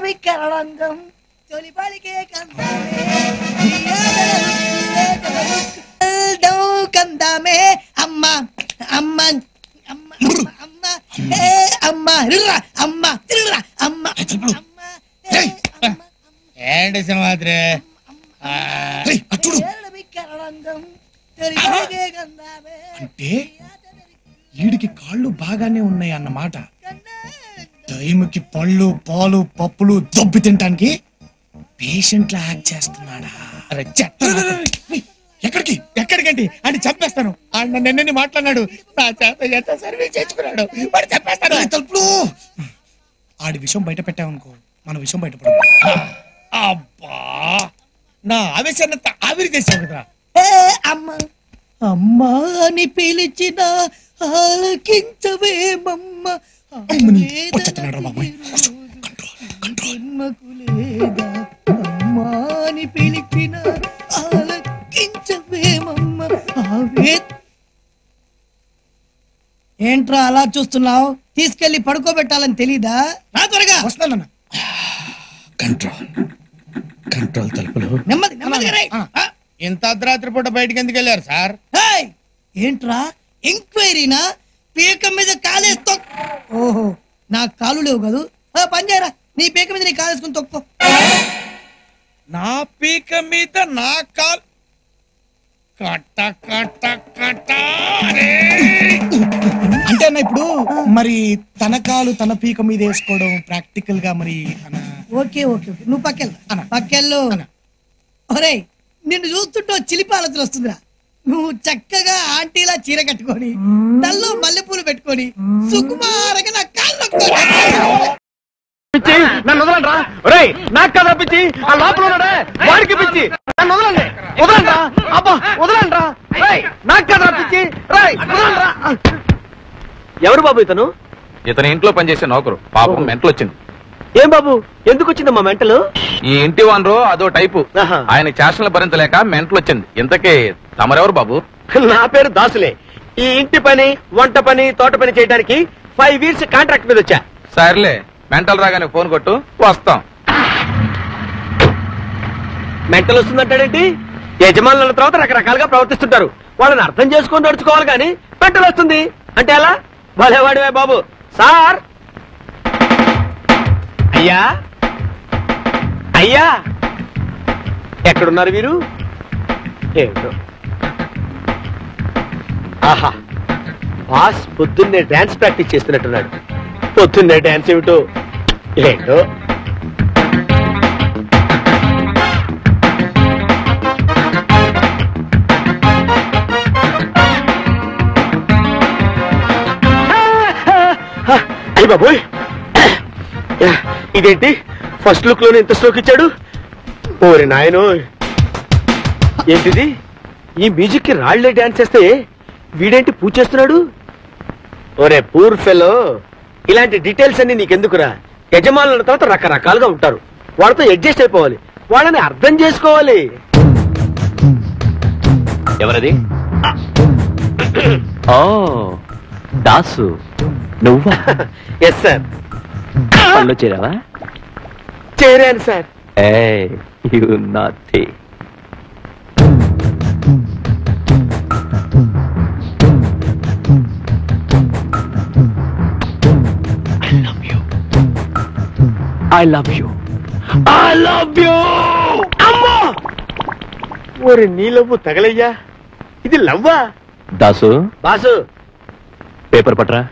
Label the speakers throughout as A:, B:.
A: వికరణం తొలి పలికే కందామే అమ్మ అమ్మ అమ్మ అమ్మ అమ్మ అమ్మ అమ్మ
B: ఏంటి సింహాద్రి
C: అంటే వీడికి కాళ్ళు బాగానే ఉన్నాయి అన్నమాట. టైంకి పళ్ళు పాలు పప్పులు దొబ్బి తినటానికి పేషెంట్ లా యాక్ట్ చేస్తున్నాడా? ఎక్కడికి ఎక్కడికండి అని చంపేస్తాను. ఆయన నిన్నని మాట్లాడినాడు, నా చేత ఎంత సర్వీస్ చేసుకున్నాడు, వాడు చంపేస్తాను. తలుపులు ఆడి విషయం బయట పెట్టామనుకో, మన విషయం బయటపడదు. అబ్బా, నా ఆవేశాన్నంతా ఆవిరి చేసావు కదరా.
A: అమ్మ అమ్మా అని పిలిచిన ఆలకించవేమమ్మ, అమ్మా అని పిలిచిన ఆలకించవేమమ్మ. ఏంట్రా అలా చూస్తున్నావు? తీసుకెళ్లి పడుకోబెట్టాలని తెలీదా? రా త్వరగా.
C: వస్తానన్నా. కంట్రోల్ కంట్రోల్ తలుపులు
A: నెమ్మది నెమ్మదిగా.
B: ఇంత అర్ధరాత్రి పూట బయటికి ఎందుకు వెళ్ళారు సార్?
A: ఏంట్రా ఎంక్వైరీనా? పీక మీద కాలేసి ఓహో, నా కాలు లేవు కదూ. పని చేయరా, నీ పీక మీద నీ కాలేసుకుని తొక్కో.
B: నా పీక మీద నా కాలు కట్ట కట్ట కట్ట.
C: అంటే అన్న ఇప్పుడు మరి తన కాలు తన పీక మీద వేసుకోవడం ప్రాక్టికల్ గా మరి
A: ఓకే ఓకే ఓకే, నువ్వు పక్కెళ్ళు. ఒరేయ్, నిన్ను చూస్తుంటే చిలిపి ఆలోచన వస్తుందిరా. నువ్వు చక్కగా ఆంటీలా చీర కట్టుకొని తల్లో మల్లెపూలు పెట్టుకొని సుకుమారంగా నా కాళ్ళు
D: నన్ను వదలండి. ఒరేయ్, నాకు కదా పిచ్చి, ఆ లోపల ఉన్నాడే వాడికి పిచ్చి. నన్ను వదలండి, వదలండి. అబ్బా వదలండి. నాకు కదా పిచ్చి. ఎవరు బాబు ఇతను?
E: ఇతను ఇంట్లో పనిచేసే నౌకరు. పాపం మెంటలు వచ్చింది.
D: ఏం బాబు, ఎందుకు వచ్చిందమ్మా మెంటలు?
E: ఈ ఇంటి వనరు అదో టైపు. ఆయన చేష్టలు భరించలేక మెంటలు వచ్చింది. ఇంతకీ తమరెవరు బాబు?
D: నా పేరు దాసులే. ఈ ఇంటి పని, వంట పని, తోట పని చేయడానికి 5 years కాంట్రాక్ట్ మీద వచ్చా.
E: సర్లే, మెంటల్ రాగానే ఫోన్ కొట్టు, వస్తాం.
D: మెంటల్ వస్తుందంటాడేంటి? యజమానుల తర్వాత రకరకాలుగా ప్రవర్తిస్తుంటారు. వాళ్ళని అర్థం చేసుకొని నడుచుకోవాలి కానీ మెంటల్ వస్తుంది అంటే ఎలా? భలేవాడివే బాబు. సార్, అయ్యా అయ్యా, ఎక్కడున్నారు వీరు? ఏమిటో, ఆహా, బాస్ పొద్దున్నే డాన్స్ ప్రాక్టీస్ చేస్తున్నట్టున్నాడు. పొద్దున్నే డాన్స్ ఏమిటో ఏంటో. అయ్య బాబోయ్, ఇదేంటి ఫస్ట్ లుక్ లోనే ఇంత స్ట్రోక్ ఇచ్చాడు? ఓరి నాయనో, ఏంటిది? ఈ మ్యూజిక్ కి రాళ్లే డాన్స్ చేస్తే వీడేంటి పూజ చేస్తున్నాడు? ఓరే పూర్ ఫెలో, ఇలాంటి డీటెయిల్స్ అన్ని నీకెందుకురా? యజమానుల తర్వాత రకరకాలుగా ఉంటారు, వాళ్ళతో అడ్జస్ట్ అయిపోవాలి, వాళ్ళని అర్థం చేసుకోవాలి.
F: ఎవరది? ఓ దాసు, నువ్వా?
D: Yes sir.
F: పనిలో చేరావా?
D: చేరాను సార్.
F: యు నాథీ. I love you.
D: I love you. అమ్మా, ఓరి నీ లవ్వు తగలయ్యా. ఇది లవ్వా?
F: దాసు,
D: బాసు
F: పేపర్ పట్రా.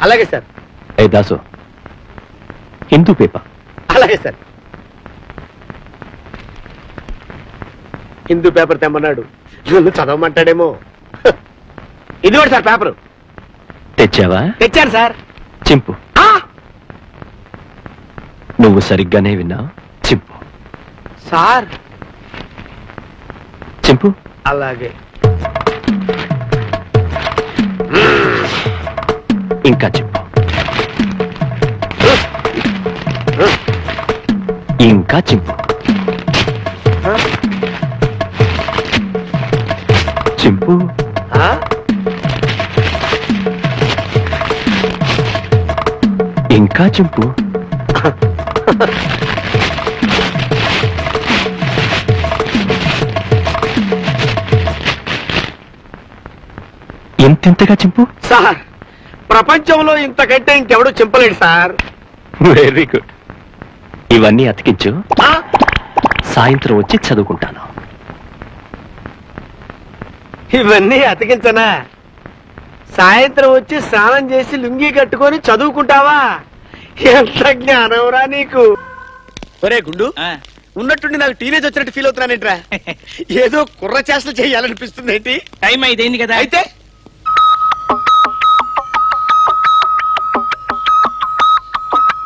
D: అలాగే సార్.
F: ఏ దాసు, హిందూ పేపర్.
D: అలాగే సార్. హిందూ పేపర్ తెమ్మన్నాడు, నన్ను చదవమంటాడేమో. ఇది కూడా సార్ పేపరు.
F: తెచ్చావా?
D: తెచ్చాను సార్.
F: చింపు. నువ్వు సరిగ్గానే విన్నావు. చింపు
D: సార్.
F: చింపు.
D: అలాగే.
F: ఇంకా చింపు. ఇంకా చింపు. చింపు. ఇంకా చింపు. ఎంతెంతగా చింపు?
D: సార్ ప్రపంచంలో ఇంతకంటే ఇంకెవడూ చింపలేడు సార్.
F: Very good. ఇవన్నీ అతికించు, సాయంత్రం వచ్చి చదువుకుంటాను.
D: ఇవన్నీ అతికించనా? సాయంత్రం వచ్చి స్నానం చేసి లుంగీ కట్టుకొని చదువుకుంటావా? ఎంత జ్ఞానంరా నీకు. ఒరే గుండు, ఉన్నట్టుండి నాకు టీనేజ్ వచ్చినట్టు ఫీల్ అవుతున్నానేంట్రా? ఏదో కుర్ర చేష్టలు చేయాలనిపిస్తుంది ఏంటి?
C: టైం అయిపోయింది కదా.
D: అయితే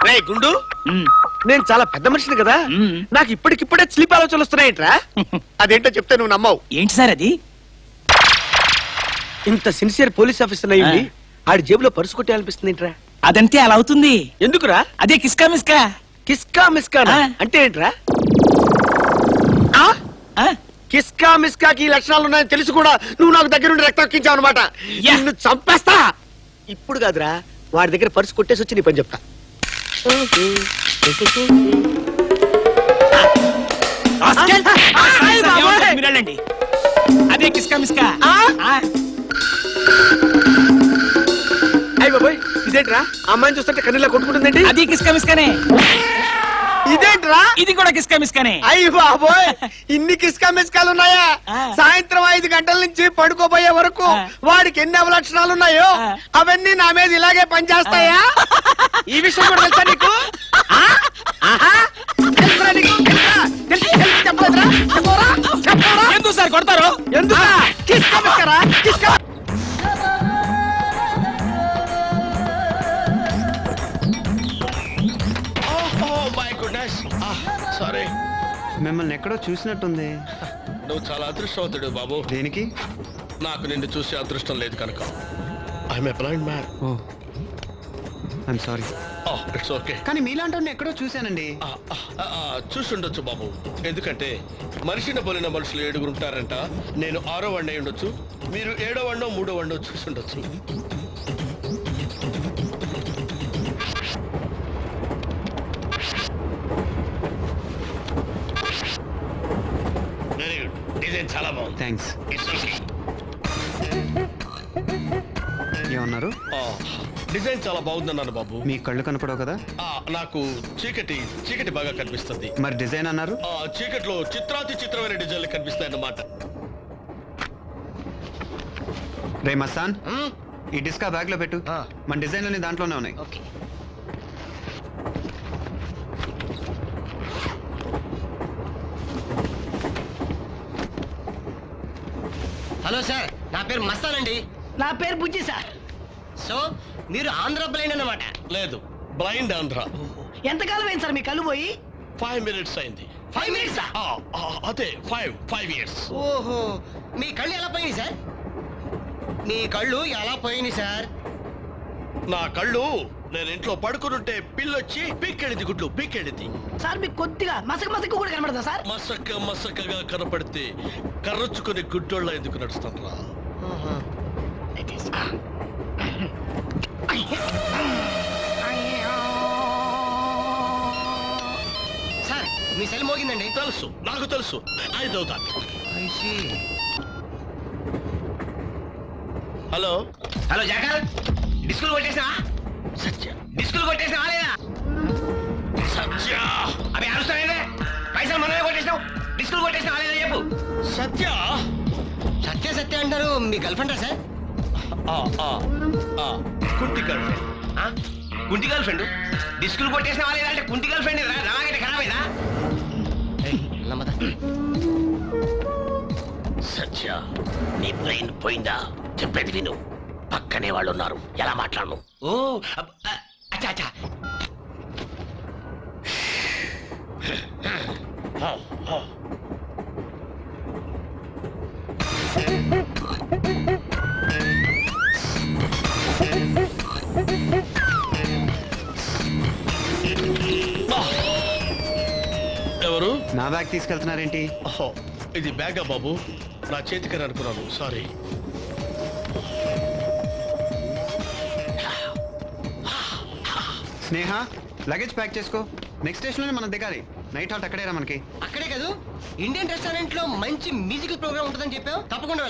D: రే గుండు, నేను చాలా పెద్ద మనిషిని కదా, నాకు ఇప్పటికిప్పుడే స్లీప్ ఆలోచనలు వస్తున్నాయేంట్రా? అదేంటో చెప్తే నువ్వు నమ్మవు.
C: ఏంటి సార్ అది?
D: ఇంత సిన్సియర్ పోలీస్ ఆఫీసర్ అయ్యింది ఆడి జేబులో పర్సు కొట్టాలనిపిస్తుంది ఏంట్రా?
C: అదంతే అలా అవుతుంది.
D: ఎందుకురా?
C: అదే కిస్కా మిస్కా.
D: కిస్కా మిస్కా అంటే ఏంట్రా? కిస్కా మిస్కాకి లక్షణాలు ఉన్నాయని తెలిసి కూడా నువ్వు నాకు దగ్గర నుండి రక్తం ఎక్కించావు అనమాట. నిన్ను చంపేస్తా. ఇప్పుడు కాదురా, వాడి దగ్గర పర్సు కొట్టేసి వచ్చి నీ పని చెప్తా.
C: మీరండి, అదే కిస్కా మిస్కా.
D: అయ్య బాబోయ్, ఇదేంట్రా అమ్మాయిని చూస్తుంటే కన్నీళ్ళ కొట్టుకుంటుందండి?
C: అది కిస్కా మిస్కానే.
D: ఇదేంట్రా?
C: ఇది కూడా కిస్కా మిస్కానే.
D: అయ్య బాబోయ్, ఇన్ని కిస్కా మిస్కాలు ఉన్నాయా? సాయంత్రం 5 గంటల నుంచి పడుకోబోయే వరకు వాడికి ఎన్ని అవలక్షణాలు ఉన్నాయో అవన్నీ నా మీద ఇలాగే పనిచేస్తాయా? ఈ విషయం కూడా తెలుసా నీకు?
C: ఎందుకు సార్ కొడతారు?
D: ఎందుకు? కిస్కా మిస్కారా? కిస్కా
G: సారీ,
H: మిమ్మల్ని ఎక్కడో చూసినట్టుంది.
G: నువ్వు చాలా అదృష్టవంతుడు బాబు.
H: దేనికి?
G: నాకు నిన్ను చూసే అదృష్టం లేదు కనుక. I'm a blind man.
H: Oh I'm sorry.
G: It's okay.
H: కానీ మీలాంటి ఎక్కడో చూశానండి.
G: చూసుండొచ్చు బాబు, ఎందుకంటే మనిషిని పోలిన మనుషులు 7 ఉంటారంట. నేను 6వ వాడిని అయి ఉండొచ్చు, మీరు 7వ వాడినో 3వ వాడినో చూసుండొచ్చు. వెరీ గుడ్, డిజైన్ చాలా బాగుంది.
H: థ్యాంక్స్.
G: It's okay.
H: ఏమన్నారు?
G: డిజైన్ చాలా బాగుందన్నాను బాబు.
H: మీ కళ్ళు కనపడవు కదా?
G: నాకు చీకటి చీకటి బాగా కనిపిస్తుంది.
H: మరి డిజైన్ అన్నారు?
G: చీకట్లో చిత్రాతి చిత్రమైన డిజైన్లు కనిపిస్తాయి అన్నమాట.
H: రే మస్తాన్, ఈ డిస్కా బ్యాగ్ లో పెట్టు. మన డిజైన్ అన్ని దాంట్లోనే ఉన్నాయి.
I: హలో సార్, నా పేరు మస్తాన్ అండి.
A: నా పేరు బుజ్జి సార్.
I: సో మీరు ఆంధ్ర బ్లైండ్ అన్నమాట?
G: లేదు, బ్లైండ్ ఆంధ్ర.
A: ఎంతకాలం అయింది సార్ మీ కళ్ళు పోయి?
G: 5 minutes అయింది.
I: 5 minutes?
G: అదే 5 years.
I: ఓహో, మీ కళ్ళు ఎలా పోయినాయి సార్? మీ కళ్ళు ఎలా పోయినాయి సార్?
G: నా కళ్ళు నేను ఇంట్లో పడుకునుంటే పిల్లొచ్చి పీకెళ్ళింది, గుడ్లు పీకెళ్ళింది.
A: సార్ మీకు కొద్దిగా మసక కూడా కనబడదా సార్?
G: మసకగా కనపడితే కర్రొచ్చుకుని గుడ్డోళ్ళ ఎందుకు నడుస్తాను రా?
I: సార్ మీ సెల్ మోగిందండి.
G: తెలుసు, నాకు తెలుసు. Hello
I: hello జాకర్, డిస్కులు కొట్టేసినా?
G: సత్య,
I: డిస్కులు కొట్టేసినా లేదా?
G: సత్య,
I: అవి అరుస్తానే పైసలు మనమే కొట్టేసినావు. డిస్కులు కొట్టేసినా లేదా చెప్పు.
G: సత్య.
I: సత్య సత్య అంటారు, మీ గర్ల్ ఫ్రెండా సార్?
G: కుంటి గర్ల్ ఫ్రెండ్.
I: కుంటి గర్ల్ ఫ్రెండ్? డిస్కులు కొట్టేసినా లేదా అంటే కుంటి గర్ల్ ఫ్రెండ్ రాగంటే ఖరాబ్ అయినా?
G: సత్య, నీ బ్రెయిన్ పోయిందా? చెప్పేది విను. పక్కనే వాళ్ళు ఉన్నారు, ఎలా మాట్లాడను?
I: ఓ అచ్చా అచ్చా.
G: ఎవరు?
H: నా బ్యాగ్ తీసుకెళ్తున్నారేంటి?
G: ఇది బ్యాగా బాబు? నా చేతికని అనుకున్నాను, సారీ.
H: స్నేహ, లగేజ్ ప్యాక్ చేసుకో. నెక్స్ట్ స్టేషన్లోనే మనం దిగాలి. నైట్ హాల్ట్ అక్కడేరా మనకి.
I: అక్కడే కాదు, ఇండియన్ రెస్టారెంట్ లో మంచి మ్యూజికల్ ప్రోగ్రామ్ ఉంటుందని చెప్పావు. తప్పకుండా